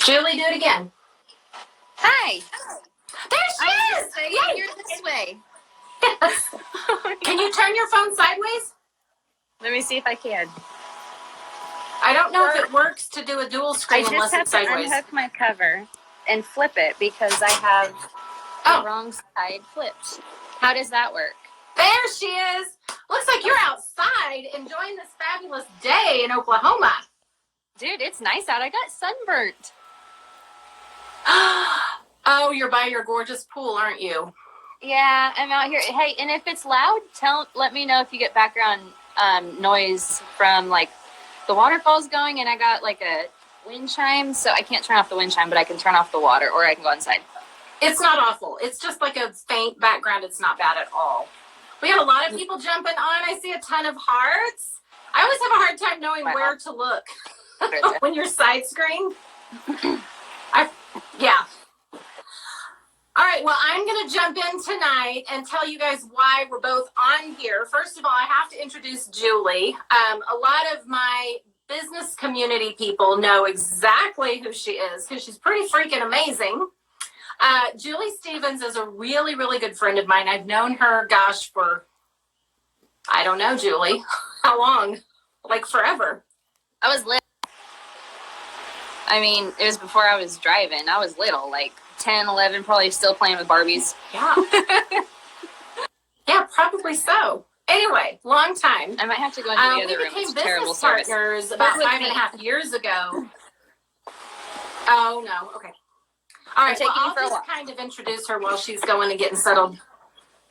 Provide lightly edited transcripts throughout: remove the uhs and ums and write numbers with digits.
Julie, do it again. Hi. There she is! Yeah, you're this way. Yes. Can you turn your phone sideways? Let me see if I can. I don't know if it works to do a dual screen unless it's sideways. I just have to unhook my cover and flip it because I have the wrong side flipped. How does that work? There she is. Looks like you're outside enjoying this fabulous day in Oklahoma. Dude, it's nice out. I got sunburnt. Oh, you're by your gorgeous pool, aren't you? Yeah, I'm out here. Hey, and if it's loud, let me know if you get background noise from like the waterfalls going, and I got like a wind chime, so I can't turn off the wind chime, but I can turn off the water, or I can go inside. It's not awful. It's just like a faint background. It's not bad at all. We have a lot of people jumping on. I see a ton of hearts. I always have a hard time knowing where to look when you're side screen. Yeah. All right, well, I'm going to jump in tonight and tell you guys why we're both on here. First of all, I have to introduce Julie. A lot of my business community people know exactly who she is because she's pretty freaking amazing. Julie Stevens is a really, really good friend of mine. I've known her, gosh, for, I don't know, Julie, how long? Like forever. I was little. I mean, it was before I was driving. I was little, like 10, 11, probably still playing with Barbies. Yeah. Yeah, probably so. Anyway, long time. I might have to go into the other room. We became business partners about 5.5 years ago. Oh, no. Okay. All right, well, I'll just kind of introduce her while she's going and getting settled.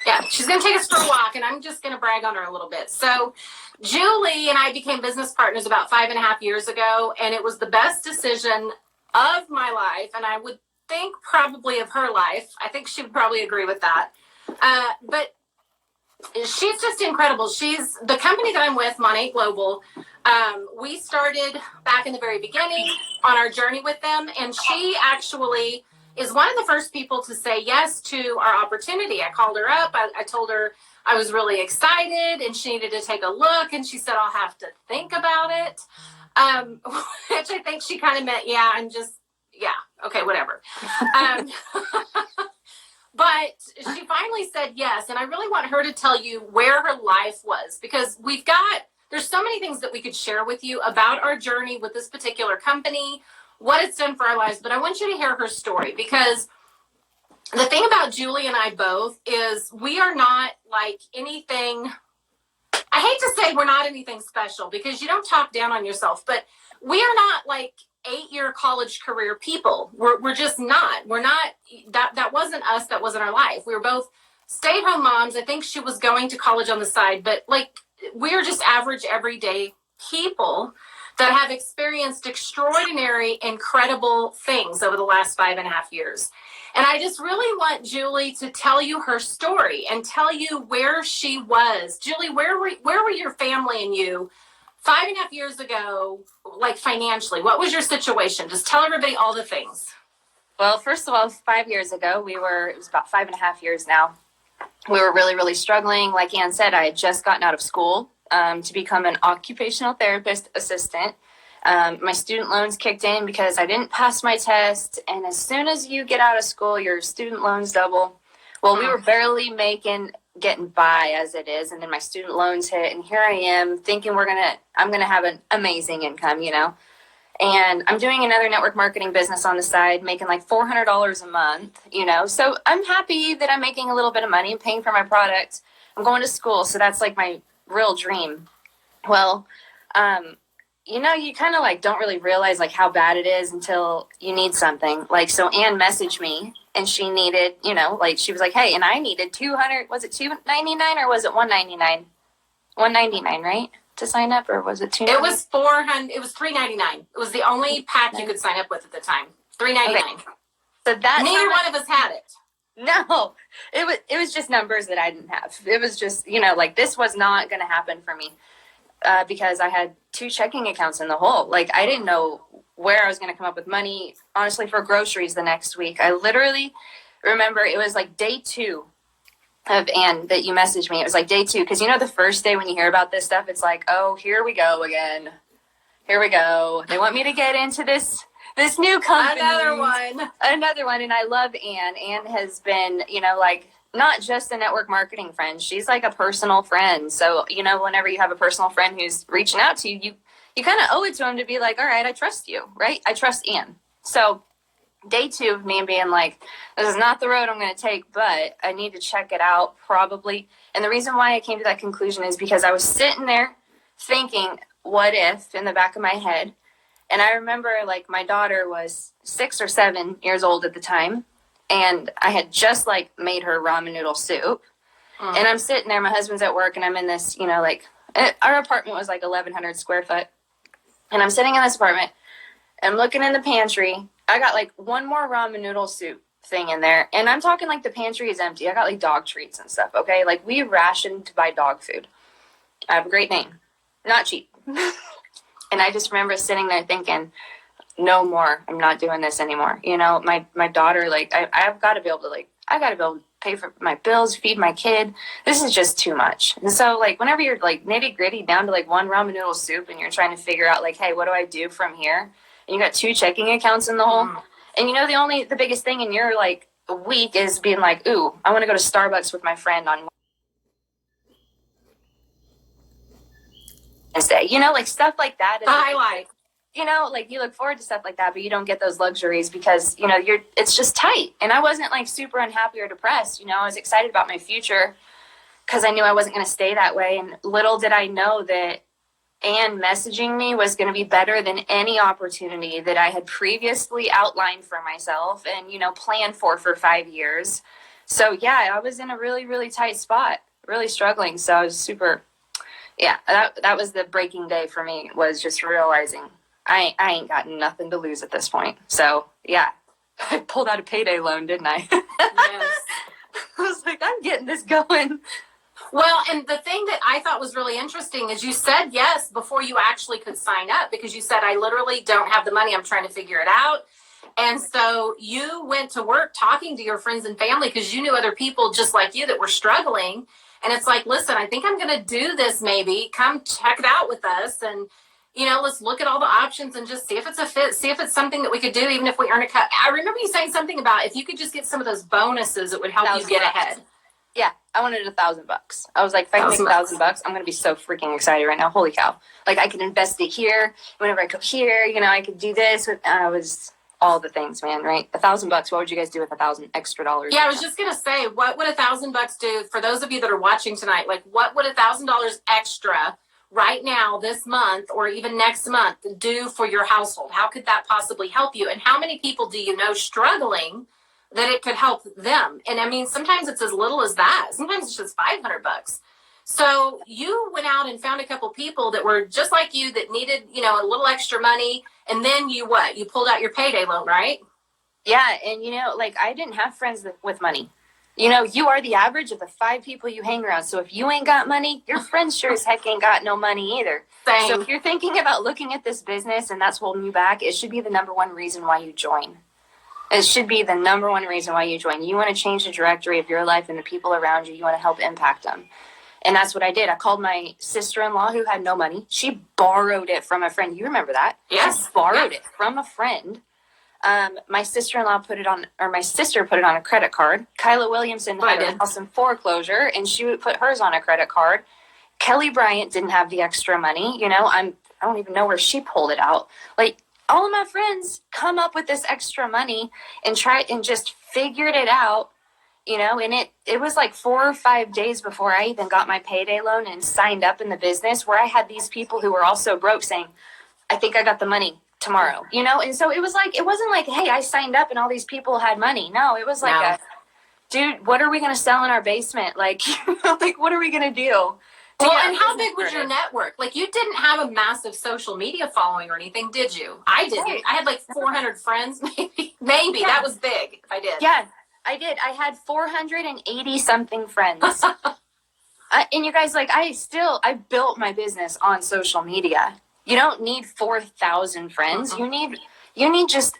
Yeah, she's going to take us for a walk, and I'm just going to brag on her a little bit. So Julie and I became business partners about 5.5 years ago, and it was the best decision of my life, and I would think probably of her life. I think she would probably agree with that. But she's just incredible. She's the company that I'm with, Monat Global. We started back in the very beginning on our journey with them, and she actually is one of the first people to say yes to our opportunity. I called her up. I told her I was really excited and she needed to take a look, and she said, I'll have to think about it, which I think she kind of meant, okay, whatever. But she finally said yes, and I really want her to tell you where her life was, because there's so many things that we could share with you about our journey with this particular company, what it's done for our lives, but I want you to hear her story, because the thing about Julie and I both is we are not like anything. I hate to say we're not anything special, because you don't talk down on yourself, but we are not like 8-year college career people. We're just not. We're not. That wasn't us. That wasn't our life. We were both stay-at-home moms. I think she was going to college on the side, but like we're just average, everyday people that have experienced extraordinary, incredible things over the last 5.5 years. And I just really want Julie to tell you her story and tell you where she was. Julie, where were your family and you 5.5 years ago, like financially? What was your situation? Just tell everybody all the things. Well, first of all, 5 years ago, it was about 5.5 years now. We were really, really struggling. Like Ann said, I had just gotten out of school to become an occupational therapist assistant. My student loans kicked in because I didn't pass my test. And as soon as you get out of school, your student loans double. Well, we were barely getting by as it is. And then my student loans hit. And here I am thinking I'm going to have an amazing income, And I'm doing another network marketing business on the side, making like $400 a month, So I'm happy that I'm making a little bit of money and paying for my product. I'm going to school. So that's like my real dream. Well, you kind of like don't really realize like how bad it is until you need something. Like, so Ann messaged me and she needed, she was like, hey, and I needed 200, was it $299 or was it $199? $199, right? To sign up, or was it $299? It was $400. It was $399. It was the only pack you could sign up with at the time. $399. Okay. So that neither one of us had it. No, it was just numbers that I didn't have. It was just like this was not going to happen for me because I had 2 checking accounts in the hole. Like I didn't know where I was going to come up with money. Honestly, for groceries the next week, I literally remember it was like day 2. Of Ann that you messaged me. It was like day 2, because the first day when you hear about this stuff, it's like, oh, here we go again. Here we go. They want me to get into this this new company. Another one. And I love Anne. Anne has been, like not just a network marketing friend. She's like a personal friend. So, whenever you have a personal friend who's reaching out to you, you kind of owe it to them to be like, all right, I trust you, right? I trust Anne. So day 2 of me being like, this is not the road I'm going to take, but I need to check it out probably. And the reason why I came to that conclusion is because I was sitting there thinking, what if, in the back of my head. And I remember like my daughter was 6 or 7 years old at the time. And I had just like made her ramen noodle soup. And I'm sitting there, my husband's at work, and I'm in this, our apartment was like 1,100 square foot. And I'm sitting in this apartment, and I'm looking in the pantry. I got like one more ramen noodle soup thing in there. And I'm talking like the pantry is empty. I got like dog treats and stuff, okay? Like we rationed to buy dog food. I have a great name. Not cheap. And I just remember sitting there thinking, no more. I'm not doing this anymore. My daughter, like, I've got to be able to, like, I got to be able to pay for my bills, feed my kid. This is just too much. And so, like, whenever you're, like, nitty gritty down to, like, one ramen noodle soup and you're trying to figure out, like, hey, what do I do from here? And you got 2 checking accounts in the hole. And, the biggest thing in your, like, week is being like, ooh, I want to go to Starbucks with my friend on Wednesday. Like, stuff like that. The highlight. Like you look forward to stuff like that, but you don't get those luxuries because, it's just tight. And I wasn't like super unhappy or depressed. I was excited about my future because I knew I wasn't going to stay that way. And little did I know that Anne messaging me was going to be better than any opportunity that I had previously outlined for myself and, planned for 5 years. So yeah, I was in a really, really tight spot, really struggling. So I was super, that was the breaking day for me, was just realizing I ain't got nothing to lose at this point. So, yeah, I pulled out a payday loan, didn't I? Yes. I was like, I'm getting this going. Well, and the thing that I thought was really interesting is you said yes before you actually could sign up, because you said, I literally don't have the money. I'm trying to figure it out. And so you went to work talking to your friends and family because you knew other people just like you that were struggling. And it's like, listen, I think I'm going to do this maybe. Come check it out with us. And let's look at all the options and just see if it's a fit, see if it's something that we could do, even if we earn a cut. I remember you saying something about if you could just get some of those bonuses, it would help you get ahead. Yeah, I wanted $1,000. I was like, if I can make $1,000, I'm going to be so freaking excited right now. Holy cow. Like, I can invest it here. Whenever I go here, I could do this. I was all the things, man, right? $1,000. What would you guys do with $1,000 extra dollars? Yeah, I was just going to say, what would $1,000 do for those of you that are watching tonight? Like, what would $1,000 extra right now, this month, or even next month do for your household? How could that possibly help you? And how many people do you know struggling that it could help them? And I mean, sometimes it's as little as that. Sometimes it's just $500. So you went out and found a couple people that were just like you that needed, a little extra money. And then you pulled out your payday loan, right? Yeah. And, I didn't have friends with money. You are the average of the 5 people you hang around. So if you ain't got money, your friends sure as heck ain't got no money either. Same. So if you're thinking about looking at this business and that's holding you back, it should be the number one reason why you join. It should be the number one reason why you join. You want to change the trajectory of your life and the people around you. You want to help impact them. And that's what I did. I called my sister-in-law who had no money. She borrowed it from a friend. You remember that? Yes. She borrowed it from a friend. My sister-in-law my sister put it on a credit card. Kyla Williamson had a house in foreclosure, and she would put hers on a credit card. Kelly Bryant didn't have the extra money. I don't even know where she pulled it out. Like, all of my friends come up with this extra money and just figured it out, and it was like 4 or 5 days before I even got my payday loan and signed up in the business, where I had these people who were also broke saying, I think I got the money tomorrow, and so it wasn't like, hey, I signed up and all these people had money. No, it was like, dude, what are we going to sell in our basement? Like, like, what are we going to do? Well, and how big was your network? Like, you didn't have a massive social media following or anything, did you? I didn't. I had like 400 friends, maybe. Yeah. That was big if I did. Yeah, I did. I had 480 something friends. And you guys, like, I built my business on social media. You don't need 4,000 friends. Mm-hmm. You need just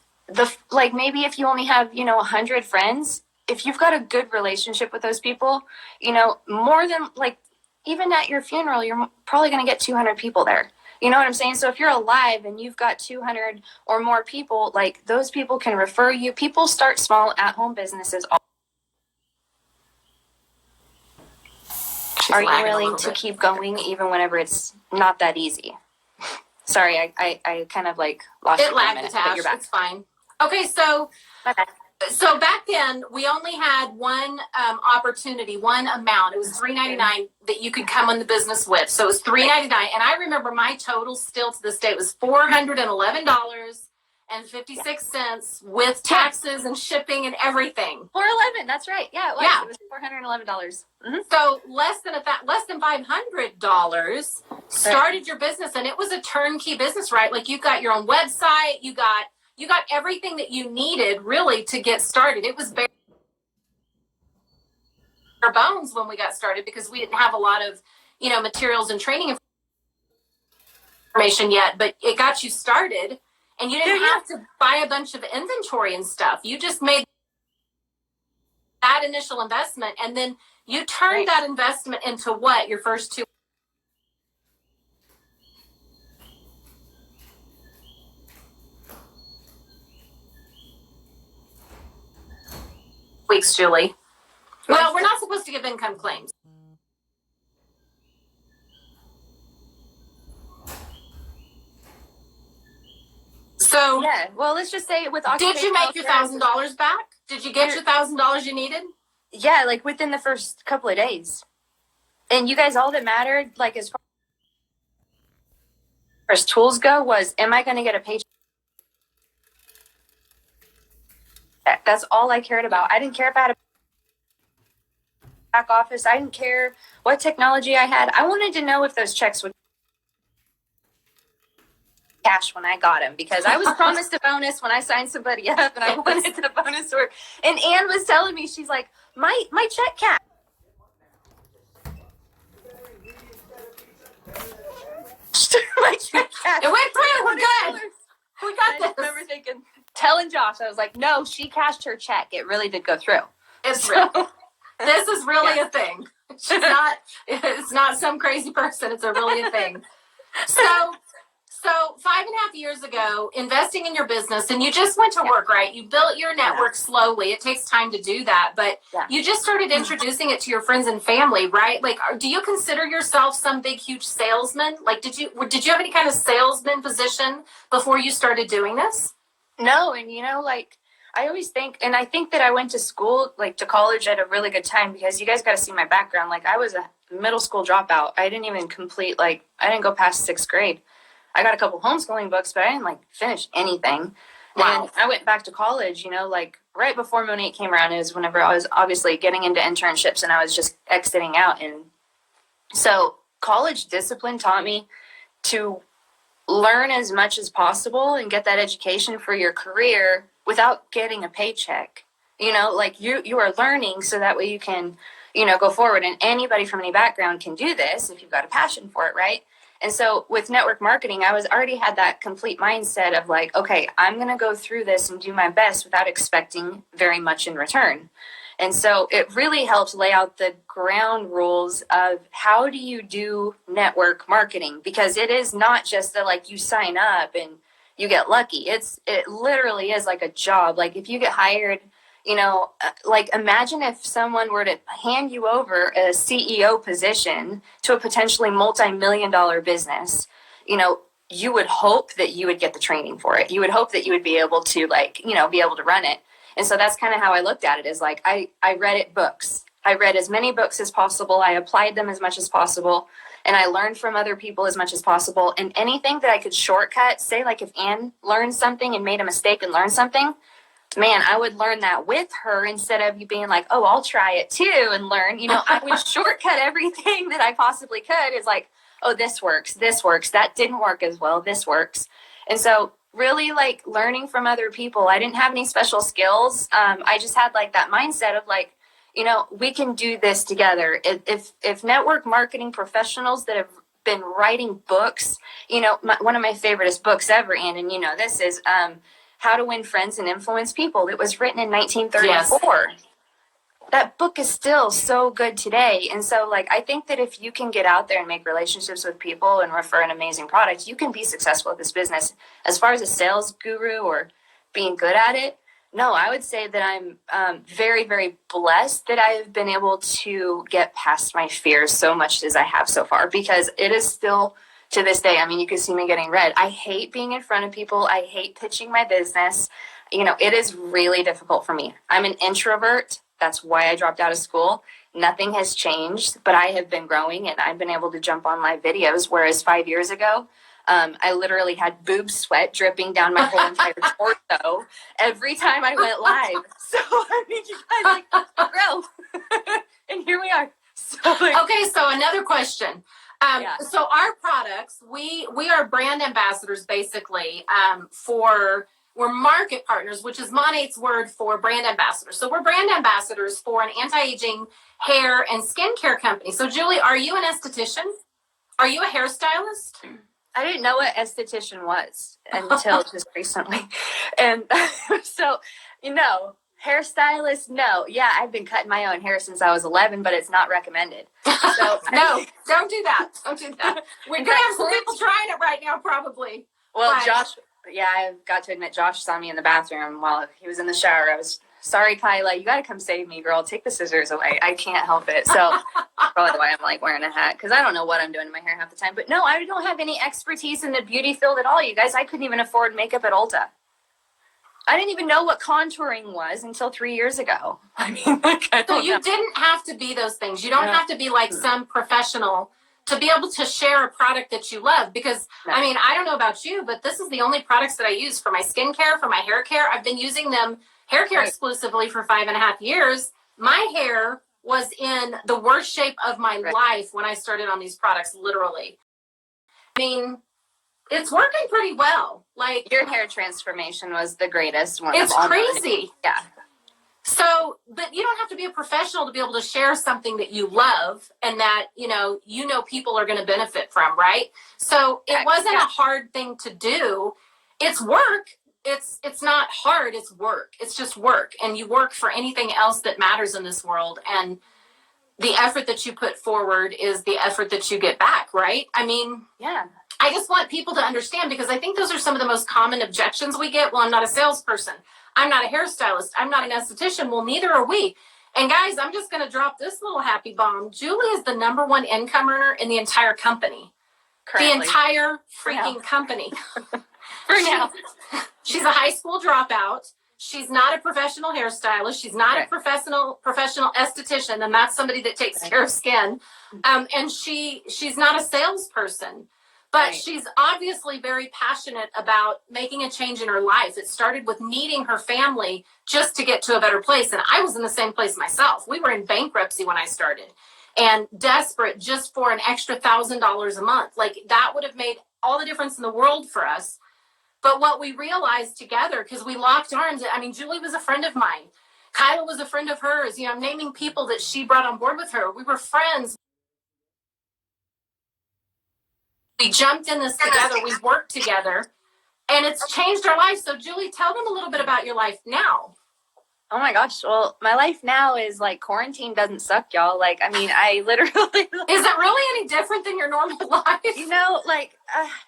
maybe if you only have, 100 friends, if you've got a good relationship with those people, more than, like, even at your funeral, you're probably going to get 200 people there. You know what I'm saying? So if you're alive and you've got 200 or more people, like those people can refer you. People start small at-home businesses. She's Are you lagging a willing little to bit. keep going even whenever it's not that easy? Sorry, I kind of like lost you It for a lagged minute, the but Tash. you're back. It's fine. Okay, so Okay. back then we only had one opportunity, one amount. It was $3.99 that you could come on the business with. So it was $3.99, and I remember my total still to this day was $411.56 with taxes and shipping and everything. 411. That's right. Yeah, it was. Yeah. It was $411. Mm-hmm. So less than $500 started your business, and it was a turnkey business, right? Like you got your own website, you got everything that you needed really to get started. It was bare bones when we got started because we didn't have a lot of, materials and training information yet, but it got you started, and you didn't have to buy a bunch of inventory and stuff. You just made that initial investment, and then you turned that investment into what? Your first 2 weeks, Julie. Well, we're not supposed to give income claims. So yeah, well, let's just say with did you make your $1,000 back? Did you get your $1,000 you needed? Yeah, like within the first couple of days. And you guys, all that mattered, like as far as tools go, was am I going to get a paycheck? That's all I cared about. I didn't care about a back office. I didn't care what technology I had. I wanted to know if those checks would cash when I got them, because I was promised a bonus when I signed somebody up, and I wanted the bonus work. And Ann was telling me, she's like, my check cash. My check cash. It went through. We're good. We got I this. remember thinking, telling Josh, I was like, no, she cashed her check. It really did go through. It's real. This is really a thing. It's not some crazy person. It's really a thing. So 5.5 years ago, investing in your business, and you just went to work, right? You built your network slowly. It takes time to do that, but you just started introducing it to your friends and family, right? Like, do you consider yourself some big, huge salesman? Like, did you have any kind of salesman position before you started doing this? No, and like, I always think, and I think that I went to school, like to college at a really good time, because you guys got to see my background. Like, I was a middle school dropout. I didn't even complete, I didn't go past 6th grade. I got a couple homeschooling books, but I didn't finish anything. Wow. And I went back to college, right before Monate came around is whenever I was obviously getting into internships and I was just exiting out. And so college discipline taught me to learn as much as possible and get that education for your career without getting a paycheck. You are learning so that way you can, go forward. And anybody from any background can do this if you've got a passion for it, right? And so with network marketing, I already had that complete mindset of okay, I'm going to go through this and do my best without expecting very much in return. And so it really helped lay out the ground rules of how do you do network marketing, because it is not just that you sign up and you get lucky. It literally is like a job. Like if you get hired, imagine if someone were to hand you over a CEO position to a potentially multi-million-dollar business, you would hope that you would get the training for it. You would hope that you would be able to be able to run it. And so that's kind of how I looked at it, is I read books. I read as many books as possible. I applied them as much as possible. And I learned from other people as much as possible. And anything that I could shortcut, say if Ann learned something and made a mistake and learned something, man, I would learn that with her instead of you being oh, I'll try it too and learn. I would shortcut everything that I possibly could. Is oh, this works. That didn't work as well. This works. And so really learning from other people. I didn't have any special skills. I just had that mindset of we can do this together. If network marketing professionals that have been writing books, one of my favoriteest books ever, and this is How to Win Friends and Influence People. It was written in 1934. Yes. that book is still so good today. And so, like, I think that if you can get out there and make relationships with people and refer an amazing product, you can be successful at this business. As far as a sales guru or being good at it, no, I would say that I'm very, very blessed that I have been able to get past my fears so much as I have so far, because it is still to this day. I mean, you can see me getting red. I hate being in front of people. I hate pitching my business. You know, it is really difficult for me. I'm an introvert. That's why I dropped out of school. Nothing has changed, but I have been growing and I've been able to jump on live videos. Whereas 5 years ago, I literally had boob sweat dripping down my whole entire torso every time I went live. So, I mean, you guys like grow. And here we are. So, like, Okay, so another question. So our products, we are brand ambassadors basically we're market partners, which is Monate's word for brand ambassador. So we're brand ambassadors for an anti-aging hair and skincare company. So Julie, are you an esthetician? Are you a hairstylist? I didn't know what esthetician was until just recently. And so, you know, hairstylist, no. Yeah, I've been cutting my own hair since I was 11, but it's not recommended. So No, don't do that. Don't do that. We're going to have some people trying it right now, probably. Well, But- Josh, yeah, I've got to admit, Josh saw me in the bathroom while he was in the shower. I was, sorry, Kyla, you got to come save me, girl. Take the scissors away. I can't help it. So probably why I'm like wearing a hat, because I don't know what I'm doing to my hair half the time. But no, I don't have any expertise in the beauty field at all, you guys. I couldn't even afford makeup at Ulta. I didn't even know what contouring was until 3 years ago. I mean, like, I So don't you know. didn't have to be those things. You don't No. have to be like some professional to be able to share a product that you love. Because, No. I mean, I don't know about you, but this is the only products that I use for my skincare, for my hair care. I've been using them hair care Right. exclusively for 5.5 years. My hair was in the worst shape of my Right. life when I started on these products, literally. I mean, it's working pretty well. Like, Your hair transformation was the greatest one. it's of all time. crazy. Yeah. So, but you don't have to be a professional to be able to share something that you love and that, you know people are going to benefit from, right? So it wasn't a hard thing to do. It's work. It's not hard. It's work. It's just work. And you work for anything else that matters in this world. And the effort that you put forward is the effort that you get back, right? I mean, Yeah. I just want people to understand, because I think those are some of the most common objections we get. Well, I'm not a salesperson. I'm not a hairstylist. I'm not an esthetician. Well, neither are we. And guys, I'm just going to drop this little happy bomb. Julie is the #1 income earner in the entire company. Currently. The entire For now. freaking company. For now. She's a high school dropout. She's not a professional hairstylist. She's not a Right. professional esthetician, and that's somebody that takes care of skin. And she's not a salesperson. But Right. she's obviously very passionate about making a change in her life. It started with needing her family just to get to a better place. And I was in the same place myself. We were in bankruptcy when I started and desperate just for an extra $1,000 a month. Like, that would have made all the difference in the world for us. But what we realized together, because we locked arms, I mean, Julie was a friend of mine. Kyla was a friend of hers. I'm naming people that she brought on board with her. We were friends. We jumped in this together. We worked together, and it's changed our lives. So, Julie, tell them a little bit about your life now. Oh my gosh. Well, my life now is like quarantine doesn't suck, y'all. Like, I mean, I literally, Is it really any different than your normal life?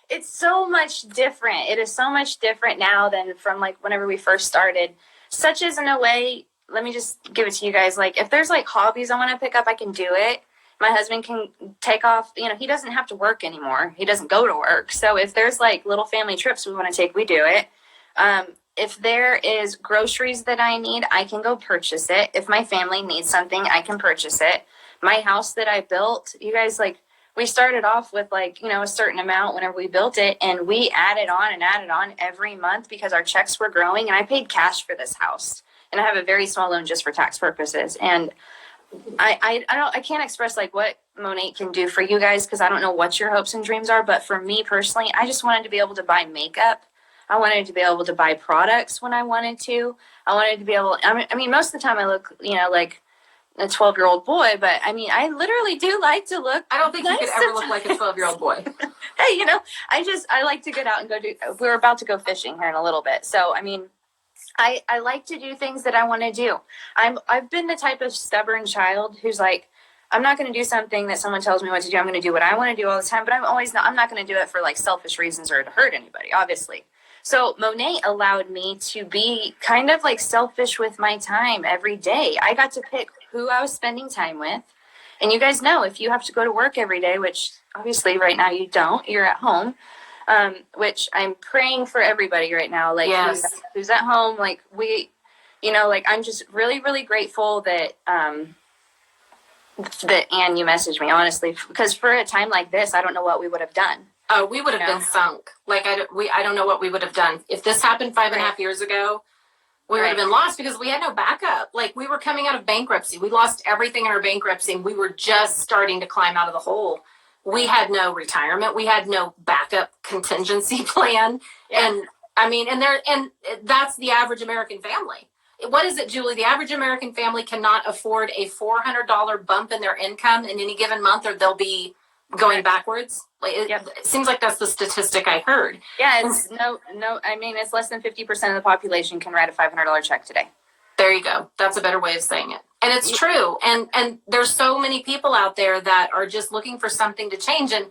it's so much different. It is so much different now than from like whenever we first started. Such as in a way, let me just give it to you guys. Like, if there's like hobbies I want to pick up, I can do it. My husband can take off, he doesn't have to work anymore. He doesn't go to work. So if there's like little family trips we want to take, we do it. If there is groceries that I need, I can go purchase it. If my family needs something, I can purchase it. My house that I built, you guys, like, we started off with like, a certain amount whenever we built it, and we added on every month because our checks were growing, and I paid cash for this house. And I have a very small loan just for tax purposes. And I can't express like what Monat can do for you guys, because I don't know what your hopes and dreams are. But for me personally, I just wanted to be able to buy makeup. I wanted to be able to buy products when I wanted to. I wanted to be able, I mean, most of the time I look, like a 12-year-old boy, but I mean, I literally do like to look. I don't think nice you could ever look like a 12-year-old boy. Hey, I like to get out and go we're about to go fishing here in a little bit. So, I mean, I like to do things that I want to do. I've been the type of stubborn child who's like, I'm not going to do something that someone tells me what to do. I'm going to do what I want to do all the time, but I'm not going to do it for like selfish reasons or to hurt anybody, obviously. So Monet allowed me to be kind of like selfish with my time every day. I got to pick who I was spending time with. And you guys know, if you have to go to work every day, which obviously right now you don't, you're at home, which I'm praying for everybody right now. Like Yes. who's at home, like like I'm just really, really grateful that, that Anne, you messaged me, honestly, because for a time like this, I don't know what we would have done. Oh, we would have been sunk. Like I don't know what we would have done if this happened 5.5 years ago. We would have been lost because we had no backup. Like we were coming out of bankruptcy. We lost everything in our bankruptcy, and we were just starting to climb out of the hole. We had no retirement. We had no backup contingency plan. Yeah. And I mean, and that's the average American family. What is it, Julie? The average American family cannot afford a $400 bump in their income in any given month, or they'll be going backwards. Like it seems like that's the statistic I heard. Yeah, it's no. I mean, it's less than 50% of the population can write a $500 check today. There you go. That's a better way of saying it. And it's true. And there's so many people out there that are just looking for something to change. And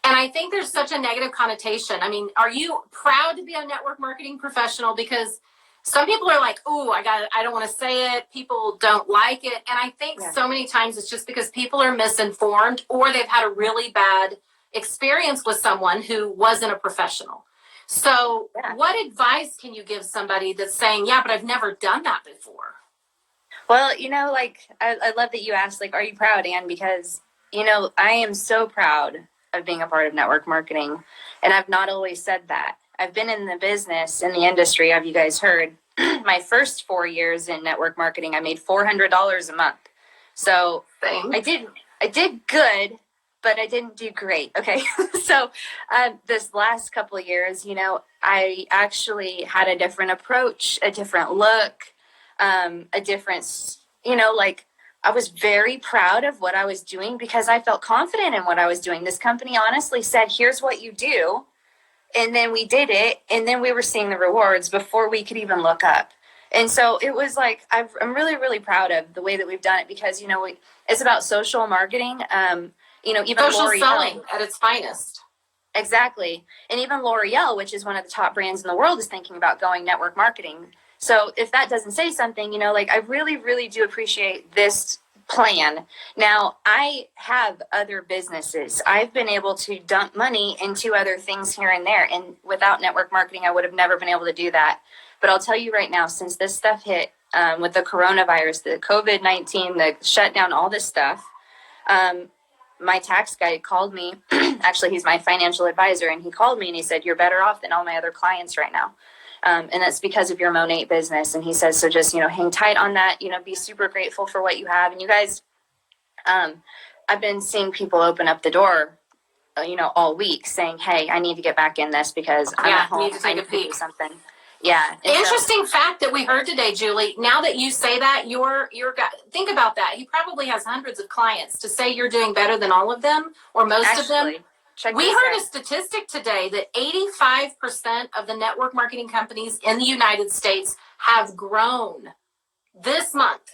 I think there's such a negative connotation. I mean, are you proud to be a network marketing professional? Because some people are like, "Ooh, I don't want to say it. People don't like it." And I think so many times it's just because people are misinformed, or they've had a really bad experience with someone who wasn't a professional. So what advice can you give somebody that's saying, yeah, but I've never done that before? Well, like, I love that you asked, like, are you proud, Anne? Because, I am so proud of being a part of network marketing. And I've not always said that. I've been in the business, in the industry, have you guys heard? My first 4 years in network marketing, I made $400 a month. So I did good, but I didn't do great. Okay. So this last couple of years, I actually had a different approach, a different look, a different, like I was very proud of what I was doing because I felt confident in what I was doing. This company honestly said, here's what you do. And then we did it. And then we were seeing the rewards before we could even look up. And so it was like, I'm really, really proud of the way that we've done it because, it's about social marketing. Even social L'Oreal, selling at its finest. Exactly. And even L'Oreal, which is one of the top brands in the world, is thinking about going network marketing. So if that doesn't say something, I really, really do appreciate this plan. Now, I have other businesses. I've been able to dump money into other things here and there. And without network marketing, I would have never been able to do that. But I'll tell you right now, since this stuff hit with the coronavirus, the COVID-19, the shutdown, all this stuff, my tax guy called me. Actually, he's my financial advisor. And he called me and he said, you're better off than all my other clients right now. And that's because of your Monet business. And he says, so just, hang tight on that, be super grateful for what you have. And you guys, I've been seeing people open up the door, all week saying, hey, I need to get back in this because I'm at home. Need to take a peek. Do something. Yeah. Interesting fact that we heard today, Julie. Now that you say that, your guy, think about that. He probably has hundreds of clients. To say you're doing better than all of them or most of them. We heard a statistic today that 85% of the network marketing companies in the United States have grown this month,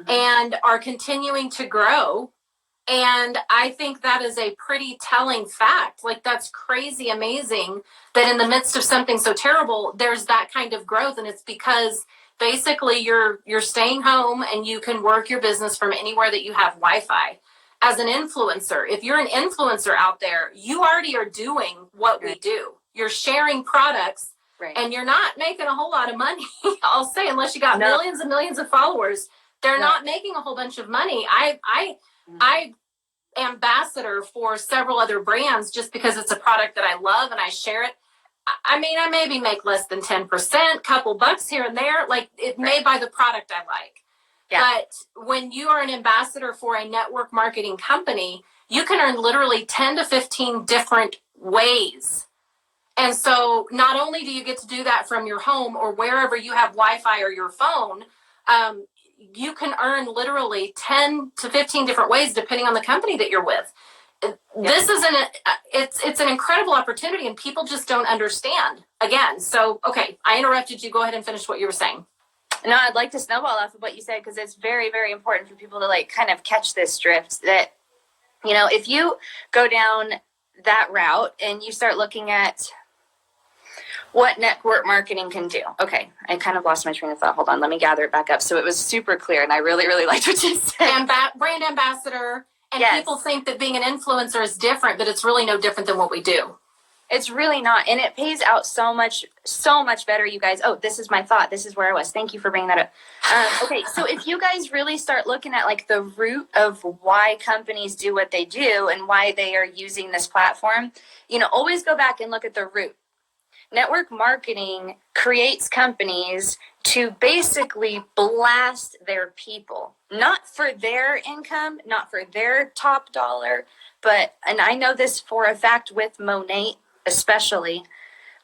and are continuing to grow. And I think that is a pretty telling fact. Like, that's crazy amazing that in the midst of something so terrible, there's that kind of growth. And it's because basically you're staying home and you can work your business from anywhere that you have Wi-Fi. As an influencer, if you're an influencer out there, you already are doing what we do. You're sharing products, and you're not making a whole lot of money. I'll say, unless you got millions and millions of followers, they're not making a whole bunch of money. I ambassador for several other brands just because it's a product that I love and I share it. I mean, I maybe make less than 10%, couple bucks here and there. Like, it may buy the product I like. Yeah. But when you are an ambassador for a network marketing company, you can earn literally 10 to 15 different ways. And so not only do you get to do that from your home or wherever you have Wi-Fi or your phone, you can earn literally 10 to 15 different ways depending on the company that you're with. this is it's an incredible opportunity, and people just don't understand. Again, so okay, I interrupted you. Go ahead and finish what you were saying. No, I'd like to snowball off of what you said, because it's very, very important for people to like kind of catch this drift that, you know, if you go down that route and you start looking at what network marketing can do. Okay, I kind of lost my train of thought. Hold on, let me gather it back up. So it was super clear, and I really, really liked what you said. And brand ambassador, and Yes. People think that being an influencer is different, but it's really no different than what we do. It's really not, and it pays out so much better, you guys. Oh, this is my thought. This is where I was. Thank you for bringing that up. Okay, so if you guys really start looking at like the root of why companies do what they do and why they are using this platform, you know, always go back and look at the root. Network marketing creates companies to basically blast their people, not for their income, not for their top dollar, but, and I know this for a fact with Monat especially,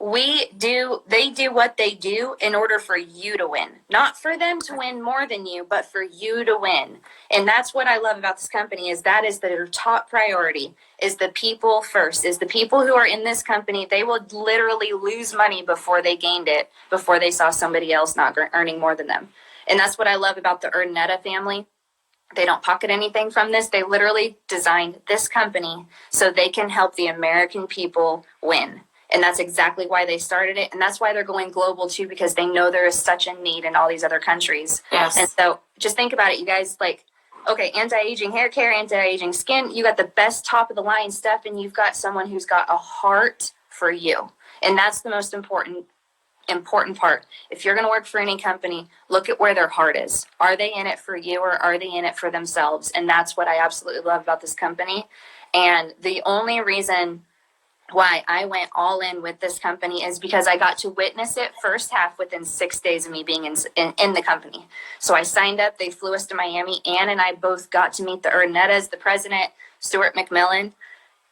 they do what they do in order for you to win, not for them to win more than you, but for you to win. And that's what I love about this company, is that is their top priority, is the people first, is the people who are in this company. They will literally lose money before they gained it, before they saw somebody else not earning more than them. And that's what I love about the Earneta family. They don't pocket anything from this. They literally designed this company so they can help the American people win. And that's exactly why they started it. And that's why they're going global too, because they know there is such a need in all these other countries. Yes. And so just think about it, you guys, like, okay, anti-aging hair care, anti-aging skin, you got the best top of the line stuff, and you've got someone who's got a heart for you. And that's the most important part. If you're going to work for any company, look at where their heart is. Are they in it for you, or are they in it for themselves? And that's what I absolutely love about this company. And the only reason why I went all in with this company is because I got to witness it first half within 6 days of me being in the company. So I signed up. They flew us to Miami. Ann and I both got to meet the Earnetas, the president, Stuart McMillan.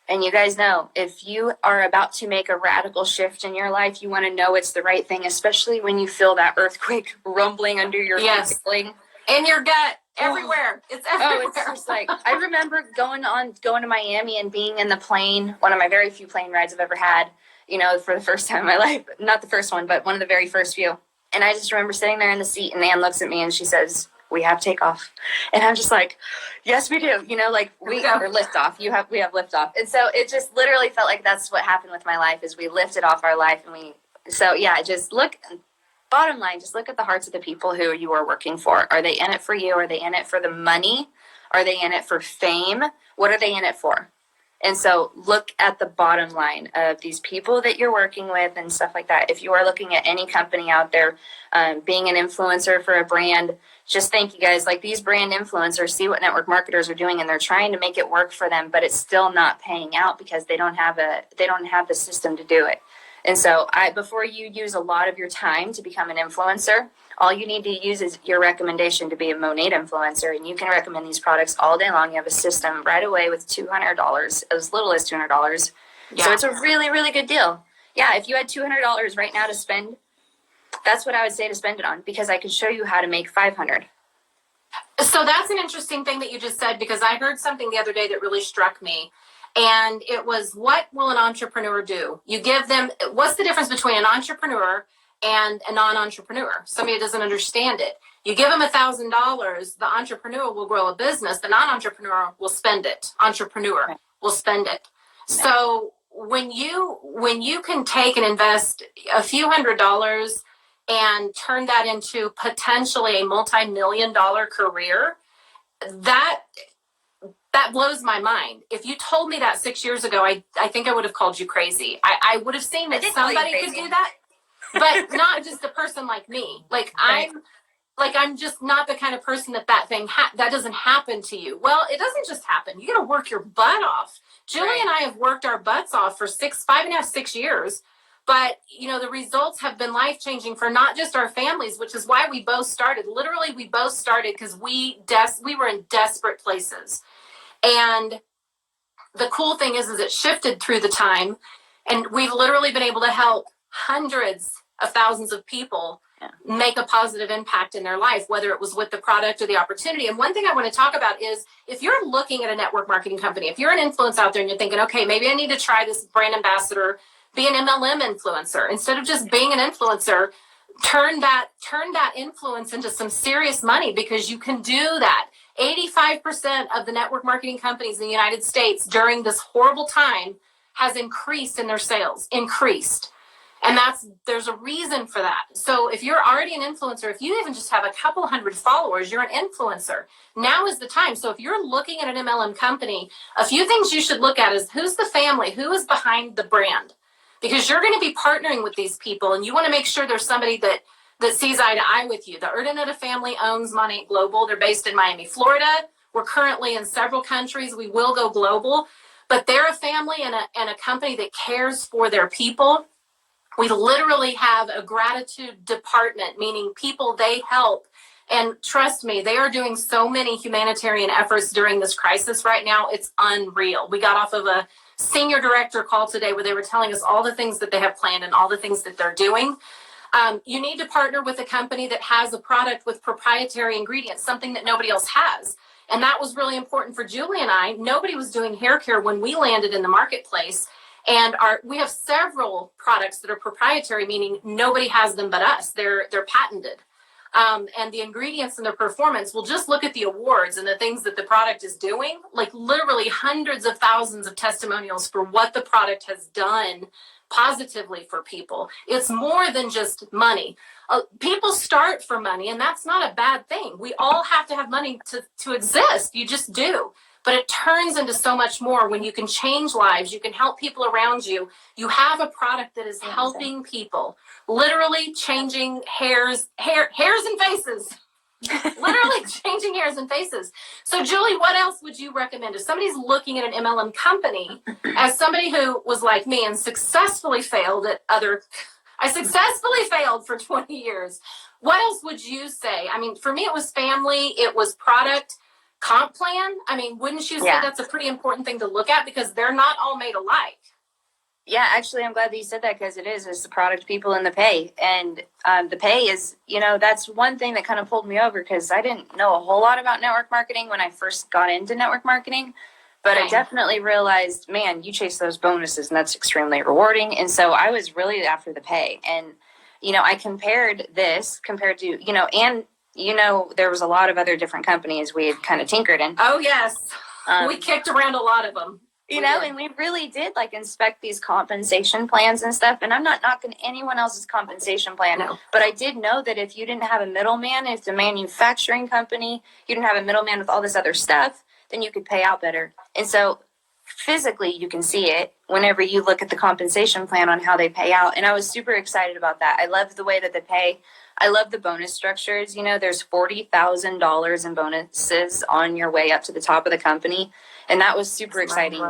And you guys know, if you are about to make a radical shift in your life, you want to know it's the right thing, especially when you feel that earthquake rumbling under your feet. In your gut, everywhere. It's everywhere. Oh, it's just like, I remember going to Miami and being in the plane, one of my very few plane rides I've ever had, you know, for the first time in my life. Not the first one, but one of the very first few. And I just remember sitting there in the seat, and Ann looks at me and she says, "We have takeoff." And I'm just like, yes, we do. You know, like we have liftoff. We have liftoff. And so it just literally felt like that's what happened with my life, is we lifted off our life. And so yeah, just look, bottom line, just look at the hearts of the people who you are working for. Are they in it for you? Are they in it for the money? Are they in it for fame? What are they in it for? And so look at the bottom line of these people that you're working with and stuff like that. If you are looking at any company out there, being an influencer for a brand, just think, you guys, like these brand influencers see what network marketers are doing, and they're trying to make it work for them, but it's still not paying out because they don't have the system to do it. And so before you use a lot of your time to become an influencer, all you need to use is your recommendation to be a Monat influencer, and you can recommend these products all day long. You have a system right away with $200, as little as $200. Yeah. So it's a really, really good deal. Yeah, if you had $200 right now to spend, that's what I would say to spend it on, because I could show you how to make $500. So that's an interesting thing that you just said, because I heard something the other day that really struck me. And it was, what will an entrepreneur do? You give them, what's the difference between an entrepreneur and a non-entrepreneur? Somebody doesn't understand it. You give them $1,000, the entrepreneur will grow a business. The non-entrepreneur will spend it. Entrepreneur will spend it. So when you can take and invest a few $100s and turn that into potentially a multi-million-dollar career, that blows my mind. If you told me that 6 years ago, I think I would have called you crazy. I would have seen that somebody could do that, but not just a person like me. Like I'm just not the kind of person that thing that doesn't happen to you. Well, it doesn't just happen. You got to work your butt off. Julie and I have worked our butts off for 6 years. But, you know, the results have been life-changing for not just our families, which is why we both started. Literally, we both started because we were in desperate places. And the cool thing is it shifted through the time, and we've literally been able to help hundreds of thousands of people make a positive impact in their life, whether it was with the product or the opportunity. And one thing I want to talk about is if you're looking at a network marketing company, if you're an influencer out there and you're thinking, okay, maybe I need to try this brand ambassador, be an MLM influencer. Instead of just being an influencer, turn that influence into some serious money, because you can do that. 85% of the network marketing companies in the United States during this horrible time has increased in their sales, increased. And there's a reason for that. So if you're already an influencer, if you even just have a couple hundred followers, you're an influencer. Now is the time. So if you're looking at an MLM company, a few things you should look at is who's the family, who is behind the brand, because you're going to be partnering with these people, and you want to make sure there's somebody that sees eye to eye with you. The Urdaneta family owns Monat Global. They're based in Miami, Florida. We're currently in several countries. We will go global, but they're a family and a company that cares for their people. We literally have a gratitude department, meaning people they help. And trust me, they are doing so many humanitarian efforts during this crisis right now. It's unreal. We got off of a senior director call today where they were telling us all the things that they have planned and all the things that they're doing. You need to partner with a company that has a product with proprietary ingredients, something that nobody else has. And that was really important for Julie and I. Nobody was doing hair care when we landed in the marketplace. And we have several products that are proprietary, meaning nobody has them but us. They're patented. And the ingredients and the performance, we'll just look at the awards and the things that the product is doing, like literally hundreds of thousands of testimonials for what the product has done positively for people. It's more than just money. People start for money, and that's not a bad thing. We all have to have money to exist. You just do. But it turns into so much more when you can change lives, you can help people around you. You have a product that is helping people, literally changing hairs and faces. Literally changing hairs and faces. So Julie, what else would you recommend? If somebody's looking at an MLM company, as somebody who was like me and successfully failed I successfully failed for 20 years. What else would you say? I mean, for me, it was family, it was product, comp plan. I mean, wouldn't you say that's a pretty important thing to look at, because they're not all made alike? Yeah, actually, I'm glad that you said that, because it's the product, people, and the pay. And the pay is, that's one thing that kind of pulled me over, because I didn't know a whole lot about network marketing when I first got into network marketing. But I definitely realized, man, you chase those bonuses, and that's extremely rewarding. And so I was really after the pay. And, I compared to, there was a lot of other different companies we had kind of tinkered in. Oh, yes. We kicked around a lot of them. And we really did inspect these compensation plans and stuff. And I'm not knocking anyone else's compensation plan. No. But I did know that if you didn't have a middleman, if it's a manufacturing company, you didn't have a middleman with all this other stuff, then you could pay out better. And so physically you can see it whenever you look at the compensation plan on how they pay out. And I was super excited about that. I love the way that they pay. I love the bonus structures. There's $40,000 in bonuses on your way up to the top of the company. And that was super exciting.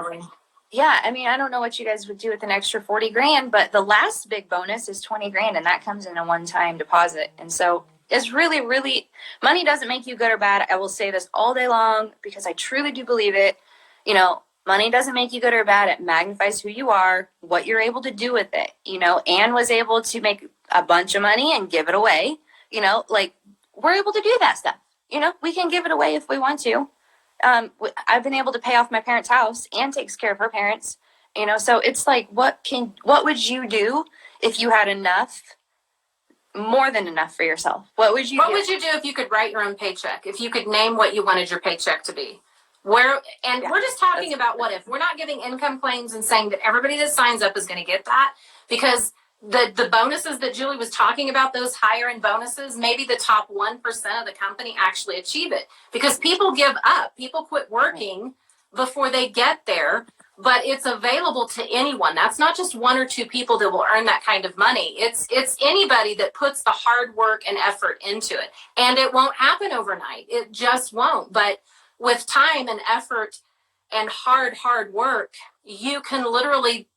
Yeah. I mean, I don't know what you guys would do with an extra 40 grand, but the last big bonus is 20 grand, and that comes in a one-time deposit. And so it's really, really, money doesn't make you good or bad. I will say this all day long, because I truly do believe it. Money doesn't make you good or bad. It magnifies who you are, what you're able to do with it. Anne was able to make a bunch of money and give it away. We're able to do that stuff. We can give it away if we want to. I've been able to pay off my parents' house. Anne takes care of her parents. So it's like, what would you do if you had enough, more than enough for yourself? What would you do if you could write your own paycheck? If you could name what you wanted your paycheck to be? We're just talking about what if. We're not giving income claims and saying that everybody that signs up is going to get that, because the bonuses that Julie was talking about, those higher end bonuses, maybe the top 1% of the company actually achieve it, because people give up. People quit working before they get there, but it's available to anyone. That's not just one or two people that will earn that kind of money. It's anybody that puts the hard work and effort into it. And it won't happen overnight. It just won't. But with time and effort and hard work, you can literally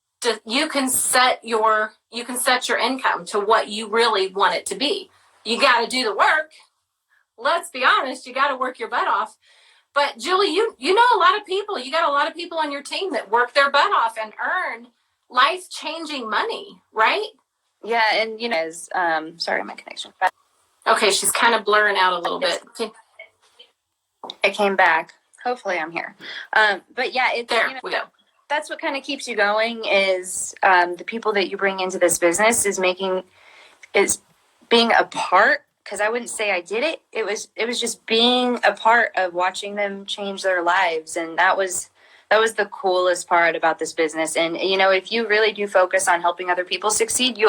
set your income to what you really want it to be. You got to do the work. Let's be honest, you got to work your butt off. But Julie, you know a lot of people. You got a lot of people on your team that work their butt off and earn life-changing money, right? Yeah, and as sorry, my connection. Okay, she's kind of blurring out a little bit. I came back. Hopefully, I'm here. But yeah, it's There we go. that's what kind of keeps you going. Is the people that you bring into this business is being a part. Because I wouldn't say I did it. It was just being a part of watching them change their lives, and that was the coolest part about this business. And if you really do focus on helping other people succeed, you'll